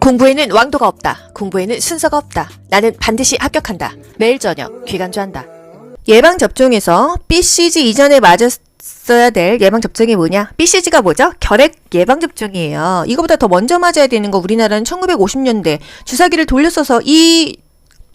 공부에는 왕도가 없다. 공부에는 순서가 없다. 나는 반드시 합격한다. 매일 저녁 귀간주한다. 예방접종에서 BCG 이전에 맞았어야 될 예방접종이 뭐냐? BCG가 뭐죠? 결핵 예방접종이에요. 이거보다 더 먼저 맞아야 되는 거 우리나라는 1950년대 주사기를 돌렸어서 이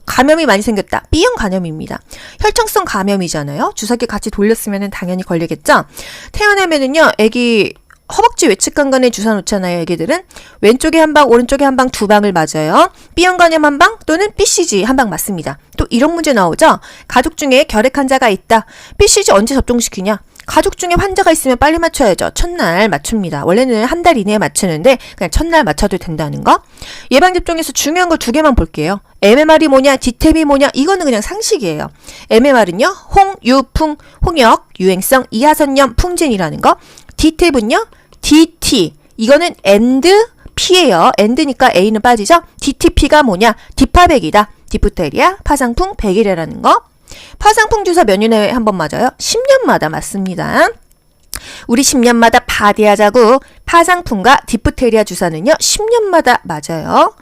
감염이 많이 생겼다. B형 감염입니다. 혈청성 감염이잖아요. 주사기 같이 돌렸으면 당연히 걸리겠죠? 태어나면은요, 애기 허벅지 외측간간에 주사 놓잖아요. 애기들은 왼쪽에 한 방, 오른쪽에 한 방, 두 방을 맞아요. B형 감염 한 방 또는 BCG 한 방 맞습니다. 또 이런 문제 나오죠. 가족 중에 결핵 환자가 있다. BCG 언제 접종시키냐? 가족 중에 환자가 있으면 빨리 맞춰야죠. 첫날 맞춥니다. 원래는 한 달 이내에 맞추는데 그냥 첫날 맞춰도 된다는 거. 예방접종에서 중요한 거 두 개만 볼게요. MMR이 뭐냐, 디템이 뭐냐, 이거는 그냥 상식이에요. MMR은요, 홍, 유, 풍, 홍역, 유행성, 이하선염, 풍진이라는 거. 디템은요, DT. 이거는 and P예요. and니까 A는 빠지죠. DTP가 뭐냐, 디파백이다. 디프테리아, 파상풍, 백일이라는 거. 파상풍 주사 몇 년에 한 번 맞아요? 10년마다 맞습니다. 우리 10년마다 바디하자고 파상풍과 디프테리아 주사는요 10년마다 맞아요.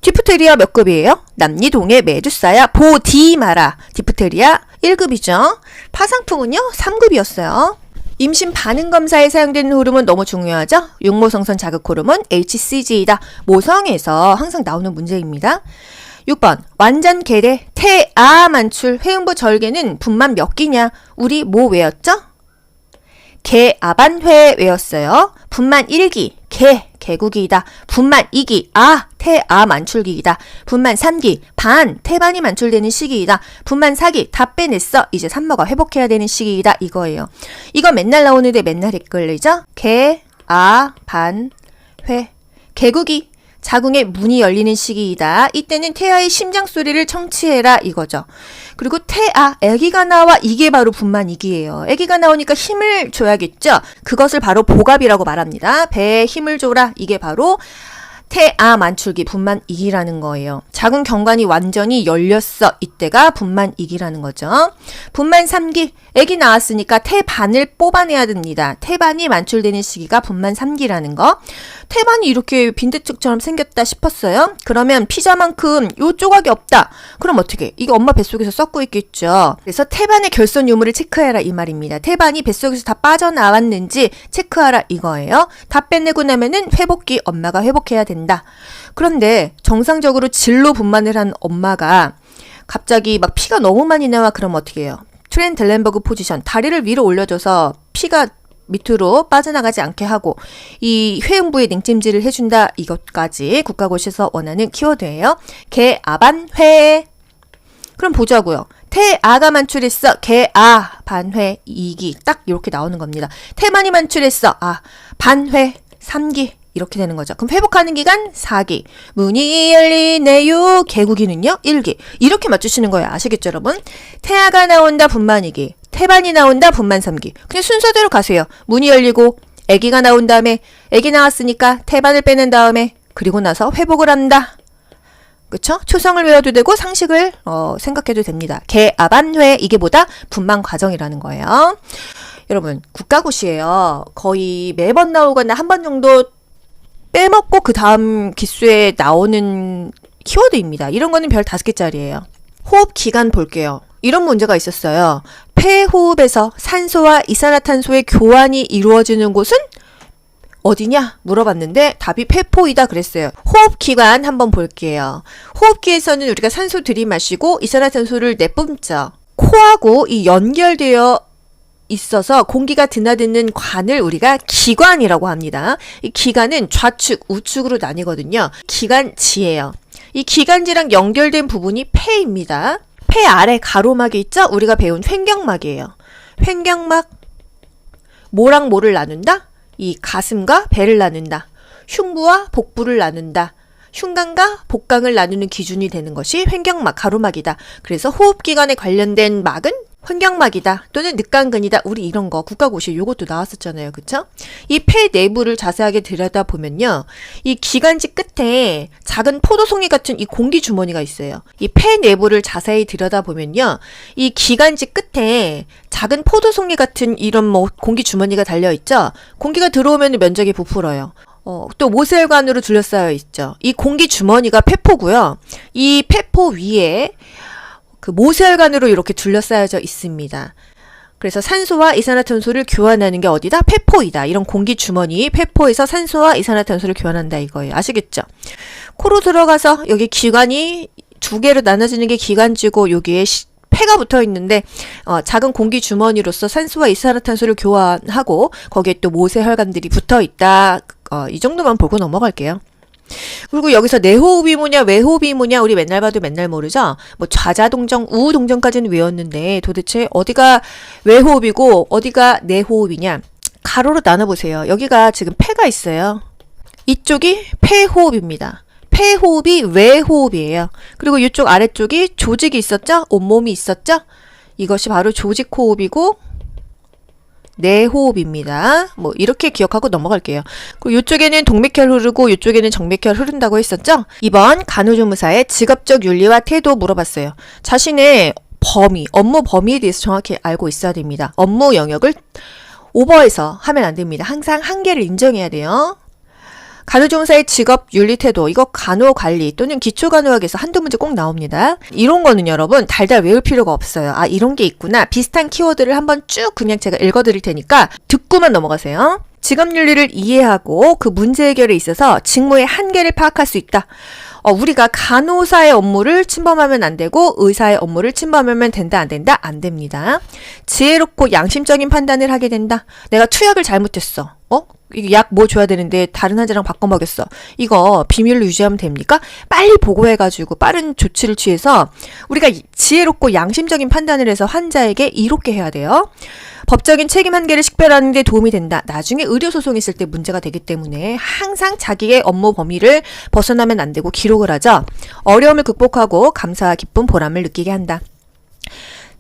디프테리아 몇 급이에요? 남니 동해 메두사야 보디마라. 디프테리아 1급이죠. 파상풍은요 3급이었어요. 임신 반응 검사에 사용되는 호르몬 너무 중요하죠? 육모성선 자극 호르몬 HCG이다. 모성에서 항상 나오는 문제입니다. 6번 완전 계대 태아 만출 회음부 절개는 분만 몇 기냐? 우리 뭐 외웠죠? 개아반회 외웠어요. 분만 1기 개국이다. 분만 2기 태아 만출기이다. 분만 3기 태반이 만출되는 시기이다. 분만 4기 다 빼냈어. 이제 산모가 회복해야 되는 시기이다. 이거예요. 이거 맨날 나오는데 맨날 헷갈리죠? 개아반회 개국이 자궁의 문이 열리는 시기이다. 이때는 태아의 심장 소리를 청취해라 이거죠. 그리고 태아, 아기가 나와 이게 바로 분만 2기예요. 아기가 나오니까 힘을 줘야겠죠. 그것을 바로 복압이라고 말합니다. 배에 힘을 줘라. 이게 바로 태아 만출기 분만 2기라는 거예요. 자궁 경관이 완전히 열렸어. 이때가 분만 2기라는 거죠. 분만 3기 아기 나왔으니까 태반을 뽑아내야 됩니다. 태반이 만출되는 시기가 분만 3기라는 거. 태반이 이렇게 빈대떡처럼 생겼다 싶었어요. 그러면 피자만큼 요 조각이 없다. 그럼 어떻게? 이거 엄마 뱃속에서 썩고 있겠죠. 그래서 태반의 결손 유무를 체크해라 이 말입니다. 태반이 뱃속에서 다 빠져나왔는지 체크하라 이거예요. 다 빼내고 나면은 회복기 엄마가 회복해야 된다. 그런데 정상적으로 진로 분만을 한 엄마가 갑자기 막 피가 너무 많이 나와. 그럼 어떻게 해요? 트렌델렌버그 포지션, 다리를 위로 올려줘서 피가 밑으로 빠져나가지 않게 하고 이 회음부에 냉찜질을 해준다. 이것까지 국가고시에서 원하는 키워드예요. 개아반회. 그럼 보자고요. 태아가 만출했어. 개아 반회 2기. 딱 이렇게 나오는 겁니다. 태만이 만출했어. 반회 3기. 이렇게 되는 거죠. 그럼 회복하는 기간 4기. 문이 열리네요. 개국이는요 1기. 이렇게 맞추시는 거예요. 아시겠죠 여러분? 태아가 나온다 분만 2기. 태반이 나온다 분만 3기. 그냥 순서대로 가세요. 문이 열리고 아기가 나온 다음에 아기 나왔으니까 태반을 빼낸 다음에 그리고 나서 회복을 한다. 그쵸? 초성을 외워도 되고 상식을 생각해도 됩니다. 개아반회 이게 뭐다? 분만 과정이라는 거예요. 여러분 국가고시예요. 거의 매번 나오거나 한 번 정도 빼먹고 그 다음 기수에 나오는 키워드입니다. 이런 거는 별 5개짜리예요. 호흡 기간 볼게요. 이런 문제가 있었어요. 폐호흡에서 산소와 이산화탄소의 교환이 이루어지는 곳은 어디냐? 물어봤는데 답이 폐포이다 그랬어요. 호흡기관 한번 볼게요. 호흡기에서는 우리가 산소 들이마시고 이산화탄소를 내뿜죠. 코하고 이 연결되어 있어서 공기가 드나드는 관을 우리가 기관이라고 합니다. 이 기관은 좌측, 우측으로 나뉘거든요. 기관지예요. 이 기관지랑 연결된 부분이 폐입니다. 폐 아래 가로막이 있죠? 우리가 배운 횡격막이에요. 횡격막, 뭐랑 뭐를 나눈다? 이 가슴과 배를 나눈다. 흉부와 복부를 나눈다. 흉곽과 복강을 나누는 기준이 되는 것이 횡격막, 가로막이다. 그래서 호흡기관에 관련된 막은 횡격막이다 또는 늑간근이다. 우리 이런 거 국가고시 요것도 나왔었잖아요. 그쵸? 이 폐 내부를 자세하게 들여다보면요. 이 기관지 끝에 작은 포도송이 같은 이 공기 주머니가 있어요. 이 폐 내부를 자세히 들여다보면요. 이 기관지 끝에 작은 포도송이 같은 이런 공기 주머니가 달려있죠. 공기가 들어오면 면적이 부풀어요. 또 모세혈관으로 둘러싸여 있죠. 이 공기 주머니가 폐포고요. 이 폐포 위에 그 모세혈관으로 이렇게 둘러싸여져 있습니다. 그래서 산소와 이산화탄소를 교환하는 게 어디다? 폐포이다. 이런 공기 주머니, 폐포에서 산소와 이산화탄소를 교환한다 이거예요. 아시겠죠? 코로 들어가서 여기 기관이 두 개로 나눠지는 게 기관지고 여기에 폐가 붙어 있는데 작은 공기 주머니로서 산소와 이산화탄소를 교환하고 거기에 또 모세혈관들이 붙어 있다. 이 정도만 보고 넘어갈게요. 그리고 여기서 내호흡이 뭐냐 외호흡이 뭐냐 우리 맨날 봐도 맨날 모르죠. 뭐 좌자동정 우동정까지는 외웠는데 도대체 어디가 외호흡이고 어디가 내호흡이냐. 가로로 나눠보세요. 여기가 지금 폐가 있어요. 이쪽이 폐호흡입니다. 폐호흡이 외호흡이에요. 그리고 이쪽 아래쪽이 조직이 있었죠? 온몸이 있었죠? 이것이 바로 조직호흡이고 내호흡입니다. 뭐 이렇게 기억하고 넘어갈게요. 그리고 이쪽에는 동맥혈 흐르고 이쪽에는 정맥혈 흐른다고 했었죠? 이번 간호조무사의 직업적 윤리와 태도 물어봤어요. 자신의 범위, 업무 범위에 대해서 정확히 알고 있어야 됩니다. 업무 영역을 오버해서 하면 안 됩니다. 항상 한계를 인정해야 돼요. 간호조무사의 직업, 윤리, 태도, 이거 간호관리 또는 기초간호학에서 한두 문제 꼭 나옵니다. 이런 거는 여러분 달달 외울 필요가 없어요. 아 이런 게 있구나. 비슷한 키워드를 한번 쭉 그냥 제가 읽어드릴 테니까 듣고만 넘어가세요. 직업윤리를 이해하고 그 문제 해결에 있어서 직무의 한계를 파악할 수 있다. 우리가 간호사의 업무를 침범하면 안 되고 의사의 업무를 침범하면 된다 안 된다? 안 됩니다. 지혜롭고 양심적인 판단을 하게 된다. 내가 투약을 잘못했어. 약 뭐 줘야 되는데 다른 환자랑 바꿔 먹였어. 이거 비밀로 유지하면 됩니까? 빨리 보고해가지고 빠른 조치를 취해서 우리가 지혜롭고 양심적인 판단을 해서 환자에게 이롭게 해야 돼요. 법적인 책임 한계를 식별하는 데 도움이 된다. 나중에 의료소송이 있을 때 문제가 되기 때문에 항상 자기의 업무 범위를 벗어나면 안 되고 기록을 하죠. 어려움을 극복하고 감사와 기쁨, 보람을 느끼게 한다.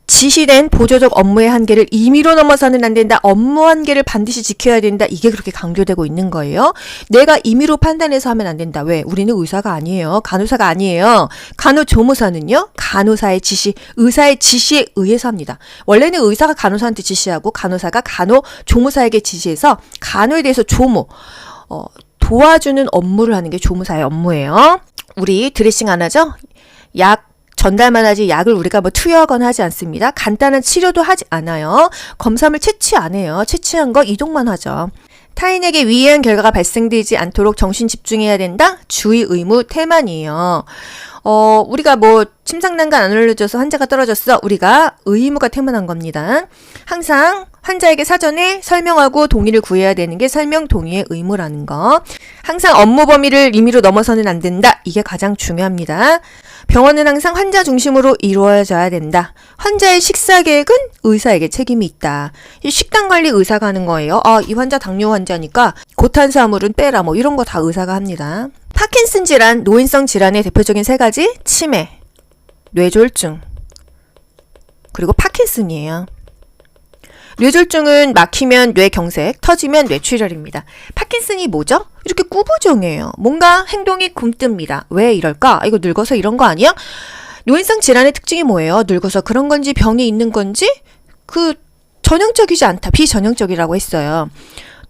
지시된 보조적 업무의 한계를 임의로 넘어서는 안 된다. 업무 한계를 반드시 지켜야 된다. 이게 그렇게 강조되고 있는 거예요. 내가 임의로 판단해서 하면 안 된다. 왜? 우리는 의사가 아니에요. 간호사가 아니에요. 간호조무사는요. 간호사의 지시, 의사의 지시에 의해서 합니다. 원래는 의사가 간호사한테 지시하고 간호사가 간호조무사에게 지시해서 간호에 대해서 도와주는 업무를 하는 게 조무사의 업무예요. 우리 드레싱 안 하죠? 약 전달만 하지 약을 우리가 뭐 투여하거나 하지 않습니다. 간단한 치료도 하지 않아요. 검사물 채취 안 해요. 채취한 거 이동만 하죠. 타인에게 위해한 결과가 발생되지 않도록 정신 집중해야 된다? 주의 의무 태만이에요. 우리가 뭐 침상난간 안 올려줘서 환자가 떨어졌어. 우리가 의무가 태만한 겁니다. 항상 환자에게 사전에 설명하고 동의를 구해야 되는 게 설명 동의의 의무라는 거. 항상 업무 범위를 임의로 넘어서는 안 된다. 이게 가장 중요합니다. 병원은 항상 환자 중심으로 이루어져야 된다. 환자의 식사 계획은 의사에게 책임이 있다. 이 식단 관리 의사가 하는 거예요. 이 환자 당뇨 환자니까 고탄수화물은 빼라. 뭐 이런 거 다 의사가 합니다. 파킨슨 질환, 노인성 질환의 대표적인 세 가지 치매, 뇌졸중, 그리고 파킨슨이에요. 뇌졸중은 막히면 뇌경색, 터지면 뇌출혈입니다. 파킨슨이 뭐죠? 이렇게 구부정해요. 뭔가 행동이 굼뜹니다. 왜 이럴까? 이거 늙어서 이런 거 아니야? 노인성 질환의 특징이 뭐예요? 늙어서 그런 건지 병이 있는 건지 전형적이지 않다. 비전형적이라고 했어요.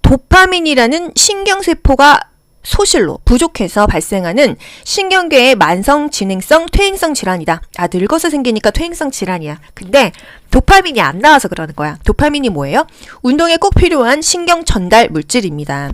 도파민이라는 신경세포가 소실로 부족해서 발생하는 신경계의 만성진행성 퇴행성 질환이다. 늙어서 생기니까 퇴행성 질환이야. 근데 도파민이 안 나와서 그러는 거야. 도파민이 뭐예요? 운동에 꼭 필요한 신경 전달 물질입니다.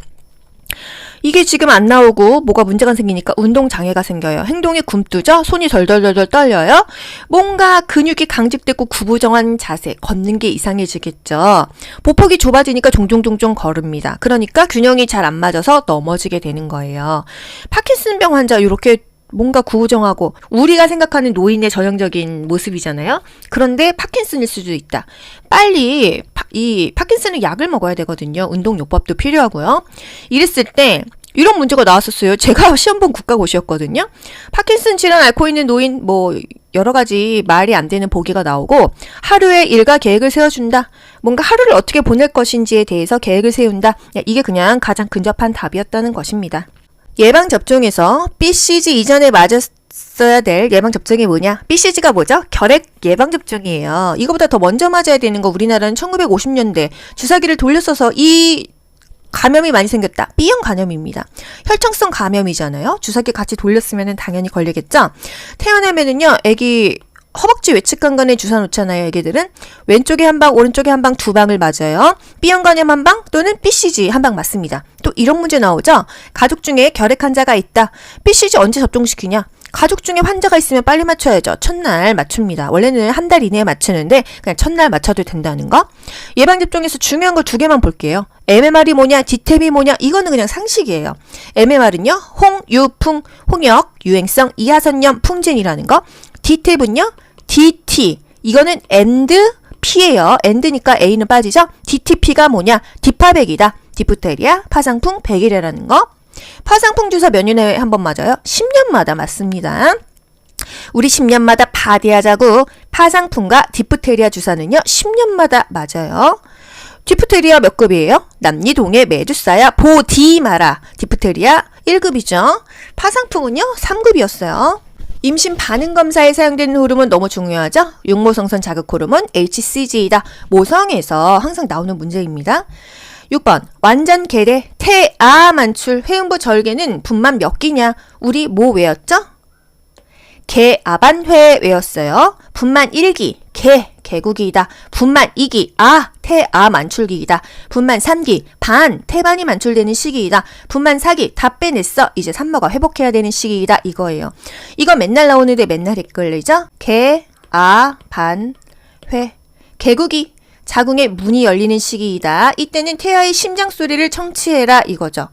이게 지금 안 나오고 뭐가 문제가 생기니까 운동장애가 생겨요. 행동이 굼뜨죠? 손이 덜덜덜덜 떨려요? 뭔가 근육이 강직되고 구부정한 자세, 걷는 게 이상해지겠죠. 보폭이 좁아지니까 종종 걸읍니다. 그러니까 균형이 잘 안 맞아서 넘어지게 되는 거예요. 파킨슨병 환자 이렇게 뭔가 구부정하고 우리가 생각하는 노인의 전형적인 모습이잖아요. 그런데 파킨슨일 수도 있다. 빨리 이 파킨슨은 약을 먹어야 되거든요. 운동요법도 필요하고요. 이랬을 때 이런 문제가 나왔었어요. 제가 시험 본 국가고시였거든요. 파킨슨 질환 앓고 있는 노인 뭐 여러 가지 말이 안 되는 보기가 나오고 하루에 일과 계획을 세워준다. 뭔가 하루를 어떻게 보낼 것인지에 대해서 계획을 세운다. 이게 그냥 가장 근접한 답이었다는 것입니다. 예방접종에서 BCG 이전에 맞았어야 될 예방접종이 뭐냐? BCG가 뭐죠? 결핵 예방접종이에요. 이거보다 더 먼저 맞아야 되는 거 우리나라는 1950년대 주사기를 돌려 써서 이 감염이 많이 생겼다. B형 감염입니다. 혈청성 감염이잖아요. 주사기 같이 돌렸으면 당연히 걸리겠죠. 태어나면은요, 애기 허벅지 외측간간에 주사 놓잖아요. 애기들은 왼쪽에 한 방, 오른쪽에 한 방, 두 방을 맞아요. B형 감염 한 방 또는 BCG 한 방 맞습니다. 또 이런 문제 나오죠. 가족 중에 결핵 환자가 있다. BCG 언제 접종시키냐? 가족 중에 환자가 있으면 빨리 맞춰야죠. 첫날 맞춥니다. 원래는 한 달 이내에 맞추는데 그냥 첫날 맞춰도 된다는 거. 예방접종에서 중요한 거 두 개만 볼게요. MMR이 뭐냐, 디템이 뭐냐, 이거는 그냥 상식이에요. MMR은요, 홍, 유, 풍, 홍역, 유행성, 이하선염, 풍진이라는 거. 디템은요, DT, 이거는 and P예요. and니까 A는 빠지죠. DTP가 뭐냐, 디파백이다. 디프테리아, 파상풍, 백이라는 거. 파상풍 주사 몇 년에 한 번 맞아요? 10년마다 맞습니다. 우리 10년마다 바디하자고 파상풍과 디프테리아 주사는요 10년마다 맞아요. 디프테리아 몇 급이에요? 남리동에 매주사야 보디 마라. 디프테리아 1급이죠. 파상풍은요 3급이었어요. 임신 반응 검사에 사용되는 호르몬 너무 중요하죠? 육모성선 자극 호르몬 HCG이다. 모성에서 항상 나오는 문제입니다. 6번 완전 계래 태아 만출 회음부 절개는 분만 몇 기냐? 우리 뭐 외웠죠? 개아반회 외웠어요. 분만 1기 개국이다. 분만 2기 태아 만출기이다. 분만 3기 태반이 만출되는 시기이다. 분만 4기 다 빼냈어. 이제 산모가 회복해야 되는 시기이다. 이거예요. 이거 맨날 나오는데 맨날 헷갈리죠? 개아반회 개국이 자궁의 문이 열리는 시기이다. 이때는 태아의 심장 소리를 청취해라 이거죠.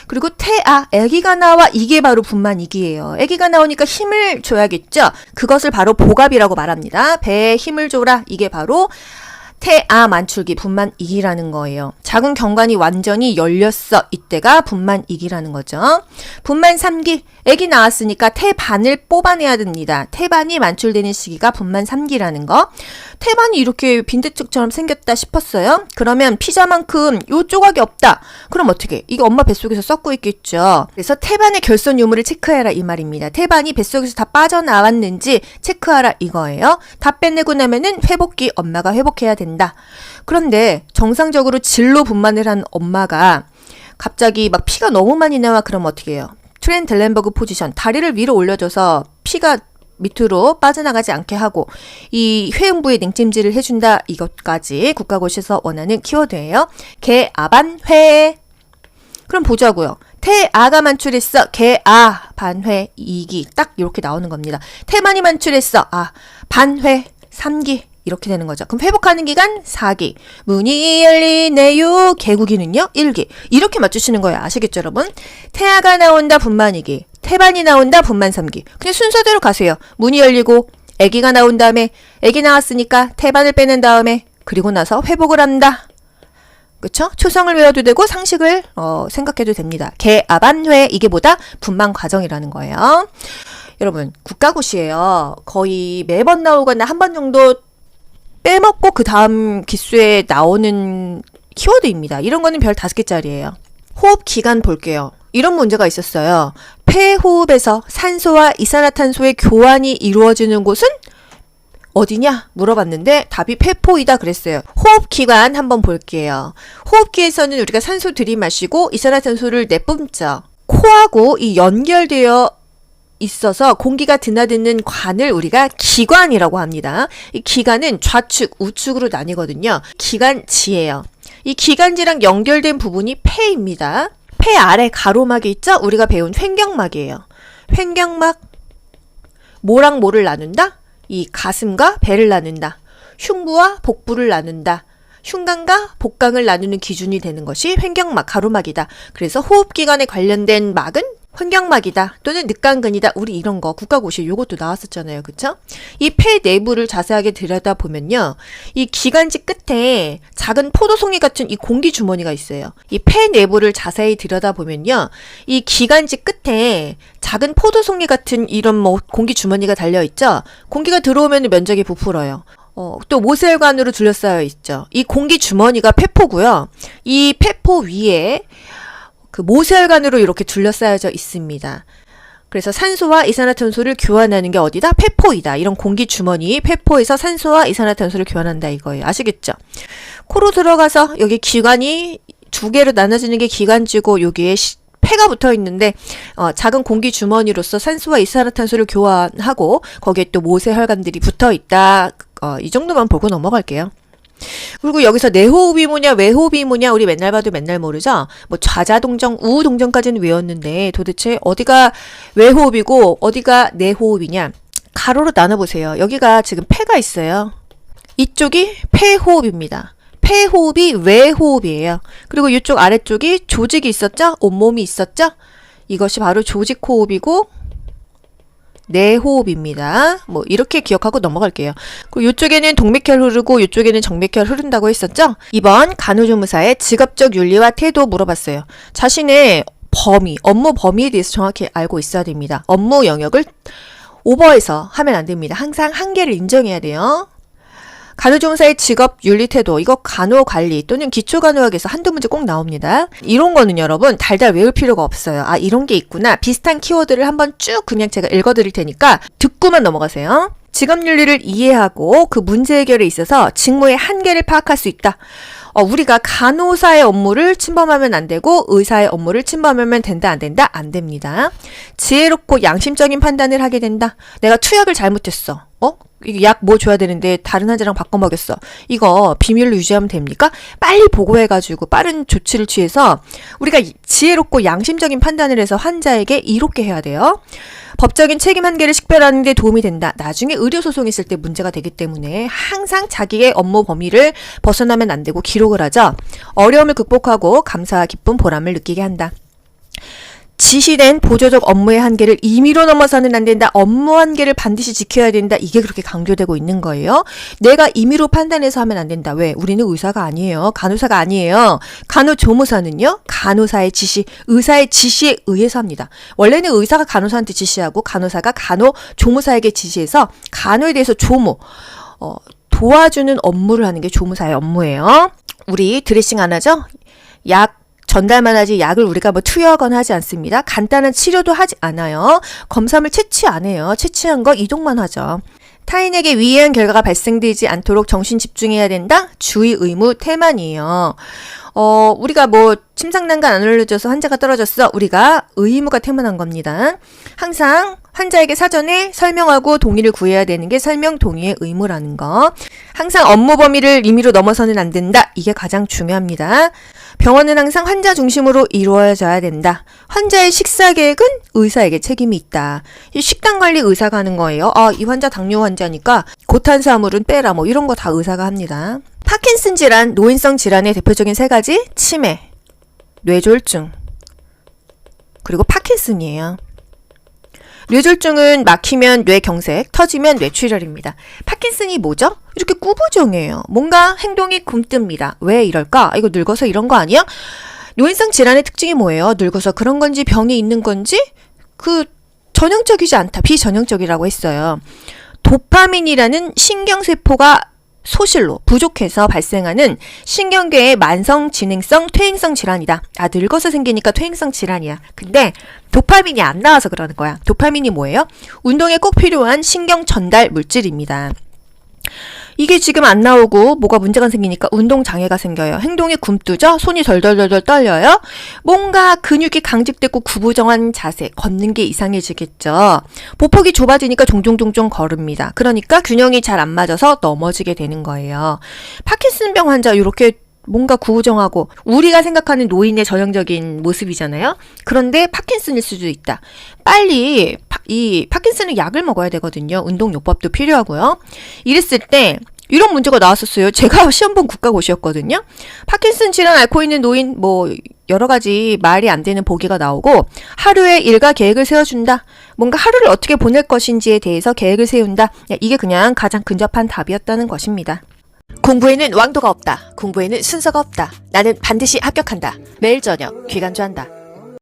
그리고 태아, 아기가 나와 이게 바로 분만 2기예요. 아기가 나오니까 힘을 줘야겠죠. 그것을 바로 복압이라고 말합니다. 배에 힘을 줘라. 이게 바로 태아 만출기 분만 2기라는 거예요. 자궁 경관이 완전히 열렸어. 이때가 분만 2기라는 거죠. 분만 3기 아기 나왔으니까 태반을 뽑아내야 됩니다. 태반이 만출되는 시기가 분만 3기라는 거. 태반이 이렇게 빈대떡처럼 생겼다 싶었어요. 그러면 피자만큼 요 조각이 없다. 그럼 어떻게? 이게 엄마 뱃속에서 썩고 있겠죠. 그래서 태반의 결손 유무를 체크해라 이 말입니다. 태반이 뱃속에서 다 빠져나왔는지 체크하라 이거예요. 다 빼내고 나면은 회복기 엄마가 회복해야 된다. 그런데 정상적으로 진로 분만을 한 엄마가 갑자기 막 피가 너무 많이 나와. 그럼 어떻게 해요? 트렌델렌버그 포지션, 다리를 위로 올려줘서 피가 밑으로 빠져나가지 않게 하고 이 회음부에 냉찜질을 해준다. 이것까지 국가고시에서 원하는 키워드예요. 개아반회. 그럼 보자고요. 태아가 만출했어. 개아 반회 2기 딱 이렇게 나오는 겁니다. 태만이 만출했어. 반회 3기 이렇게 되는 거죠. 그럼 회복하는 기간 4기. 문이 열리네요. 개국이는요 1기. 이렇게 맞추시는 거예요. 아시겠죠 여러분? 태아가 나온다 분만 2기. 태반이 나온다 분만 3기. 그냥 순서대로 가세요. 문이 열리고 아기가 나온 다음에 아기 나왔으니까 태반을 빼낸 다음에 그리고 나서 회복을 한다. 그쵸? 초성을 외워도 되고 상식을 생각해도 됩니다. 개아반회 이게 뭐다? 분만 과정이라는 거예요. 여러분 국가고시예요. 거의 매번 나오거나 한 번 정도 빼먹고 그 다음 기수에 나오는 키워드입니다. 이런 거는 별 5개짜리예요. 호흡 기간 볼게요. 이런 문제가 있었어요. 폐호흡에서 산소와 이산화탄소의 교환이 이루어지는 곳은 어디냐? 물어봤는데 답이 폐포이다 그랬어요. 호흡기관 한번 볼게요. 호흡기에서는 우리가 산소 들이마시고 이산화탄소를 내뿜죠. 코하고 이 연결되어 있어서 공기가 드나드는 관을 우리가 기관이라고 합니다. 이 기관은 좌측, 우측으로 나뉘거든요. 기관지예요. 이 기관지랑 연결된 부분이 폐입니다. 폐 아래 가로막이 있죠? 우리가 배운 횡격막이에요. 횡격막, 뭐랑 뭐를 나눈다? 이 가슴과 배를 나눈다. 흉부와 복부를 나눈다. 흉곽과 복강을 나누는 기준이 되는 것이 횡격막, 가로막이다. 그래서 호흡기관에 관련된 막은 횡격막이다 또는 늑간근이다. 우리 이런 거 국가고시 요것도 나왔었잖아요. 그쵸? 이 폐 내부를 자세하게 들여다보면요. 이 기관지 끝에 작은 포도송이 같은 이 공기 주머니가 있어요. 이 폐 내부를 자세히 들여다보면요. 이 기관지 끝에 작은 포도송이 같은 이런 공기 주머니가 달려있죠. 공기가 들어오면 면적이 부풀어요. 또 모세혈관으로 둘러싸여 있죠. 이 공기 주머니가 폐포고요. 이 폐포 위에 그 모세혈관으로 이렇게 둘러싸여져 있습니다. 그래서 산소와 이산화탄소를 교환하는 게 어디다? 폐포이다. 이런 공기 주머니, 폐포에서 산소와 이산화탄소를 교환한다 이거예요. 아시겠죠? 코로 들어가서 여기 기관이 두 개로 나눠지는 게 기관지고 여기에 폐가 붙어 있는데 작은 공기 주머니로서 산소와 이산화탄소를 교환하고 거기에 또 모세 혈관들이 붙어 있다. 이 정도만 보고 넘어갈게요. 그리고 여기서 내호흡이 뭐냐 외호흡이 뭐냐 우리 맨날 봐도 맨날 모르죠. 뭐 좌자동정 우동정까지는 외웠는데 도대체 어디가 외호흡이고 어디가 내호흡이냐. 가로로 나눠보세요. 여기가 지금 폐가 있어요. 이쪽이 폐호흡입니다. 폐호흡이 외호흡이에요. 그리고 이쪽 아래쪽이 조직이 있었죠? 온몸이 있었죠? 이것이 바로 조직호흡이고 내호흡입니다. 뭐 이렇게 기억하고 넘어갈게요. 그리고 이쪽에는 동맥혈 흐르고 이쪽에는 정맥혈 흐른다고 했었죠? 이번 간호조무사의 직업적 윤리와 태도 물어봤어요. 자신의 범위, 업무 범위에 대해서 정확히 알고 있어야 됩니다. 업무 영역을 오버해서 하면 안 됩니다. 항상 한계를 인정해야 돼요. 간호조무사의 직업 윤리 태도, 이거 간호관리 또는 기초간호학에서 한두 문제 꼭 나옵니다. 이런 거는 여러분 달달 외울 필요가 없어요. 아, 이런 게 있구나. 비슷한 키워드를 한번 쭉 그냥 제가 읽어드릴 테니까 듣고만 넘어가세요. 직업 윤리를 이해하고 그 문제 해결에 있어서 직무의 한계를 파악할 수 있다. 우리가 간호사의 업무를 침범하면 안 되고 의사의 업무를 침범하면 된다 안 된다? 안 됩니다. 지혜롭고 양심적인 판단을 하게 된다. 내가 투약을 잘못했어. 약 뭐 줘야 되는데 다른 환자랑 바꿔 먹였어. 이거 비밀로 유지하면 됩니까? 빨리 보고해가지고 빠른 조치를 취해서 우리가 지혜롭고 양심적인 판단을 해서 환자에게 이롭게 해야 돼요. 법적인 책임 한계를 식별하는 데 도움이 된다. 나중에 의료소송 있을 때 문제가 되기 때문에 항상 자기의 업무 범위를 벗어나면 안 되고 기록을 하죠. 어려움을 극복하고 감사와 기쁨, 보람을 느끼게 한다. 지시된 보조적 업무의 한계를 임의로 넘어서는 안 된다. 업무 한계를 반드시 지켜야 된다. 이게 그렇게 강조되고 있는 거예요. 내가 임의로 판단해서 하면 안 된다. 왜? 우리는 의사가 아니에요. 간호사가 아니에요. 간호조무사는요. 간호사의 지시, 의사의 지시에 의해서 합니다. 원래는 의사가 간호사한테 지시하고 간호사가 간호조무사에게 지시해서 간호에 대해서 도와주는 업무를 하는 게 조무사의 업무예요. 우리 드레싱 안 하죠? 약 전달만 하지 약을 우리가 뭐 투여하거나 하지 않습니다. 간단한 치료도 하지 않아요. 검사물 채취 안 해요. 채취한 거 이동만 하죠. 타인에게 위해한 결과가 발생되지 않도록 정신 집중해야 된다? 주의 의무 태만이에요. 우리가 뭐 침상난간 안 올려줘서 환자가 떨어졌어. 우리가 의무가 태만한 겁니다. 항상 환자에게 사전에 설명하고 동의를 구해야 되는 게 설명 동의의 의무라는 거. 항상 업무 범위를 임의로 넘어서는 안 된다. 이게 가장 중요합니다. 병원은 항상 환자 중심으로 이루어져야 된다. 환자의 식사 계획은 의사에게 책임이 있다. 이 식단 관리 의사가 하는 거예요. 이 환자 당뇨 환자니까 고탄수화물은 빼라. 뭐 이런 거 다 의사가 합니다. 파킨슨 질환, 노인성 질환의 대표적인 세 가지, 치매, 뇌졸중, 그리고 파킨슨이에요. 뇌졸중은 막히면 뇌경색, 터지면 뇌출혈입니다. 파킨슨이 뭐죠? 이렇게 구부정해요. 뭔가 행동이 굼뜹니다. 왜 이럴까? 이거 늙어서 이런 거 아니야? 노인성 질환의 특징이 뭐예요? 늙어서 그런 건지 병이 있는 건지 전형적이지 않다. 비전형적이라고 했어요. 도파민이라는 신경세포가 소실로 부족해서 발생하는 신경계의 만성 진행성 퇴행성 질환이다. 늙어서 생기니까 퇴행성 질환이야. 근데 도파민이 안 나와서 그러는 거야. 도파민이 뭐예요? 운동에 꼭 필요한 신경 전달 물질입니다. 이게 지금 안 나오고 뭐가 문제가 생기니까 운동 장애가 생겨요. 행동이 굼뜨죠? 손이 덜덜덜덜 떨려요? 뭔가 근육이 강직되고 구부정한 자세, 걷는 게 이상해지겠죠. 보폭이 좁아지니까 종종 걸읍니다. 그러니까 균형이 잘 안 맞아서 넘어지게 되는 거예요. 파킨슨병 환자 이렇게 뭔가 구부정하고 우리가 생각하는 노인의 전형적인 모습이잖아요. 그런데 파킨슨일 수도 있다. 빨리 이 파킨슨은 약을 먹어야 되거든요. 운동요법도 필요하고요. 이랬을 때 이런 문제가 나왔었어요. 제가 시험 본 국가고시였거든요. 파킨슨 질환 앓고 있는 노인 여러 가지 말이 안 되는 보기가 나오고 하루에 일과 계획을 세워준다. 뭔가 하루를 어떻게 보낼 것인지에 대해서 계획을 세운다. 이게 그냥 가장 근접한 답이었다는 것입니다. 공부에는 왕도가 없다. 공부에는 순서가 없다. 나는 반드시 합격한다. 매일 저녁 귀간주한다.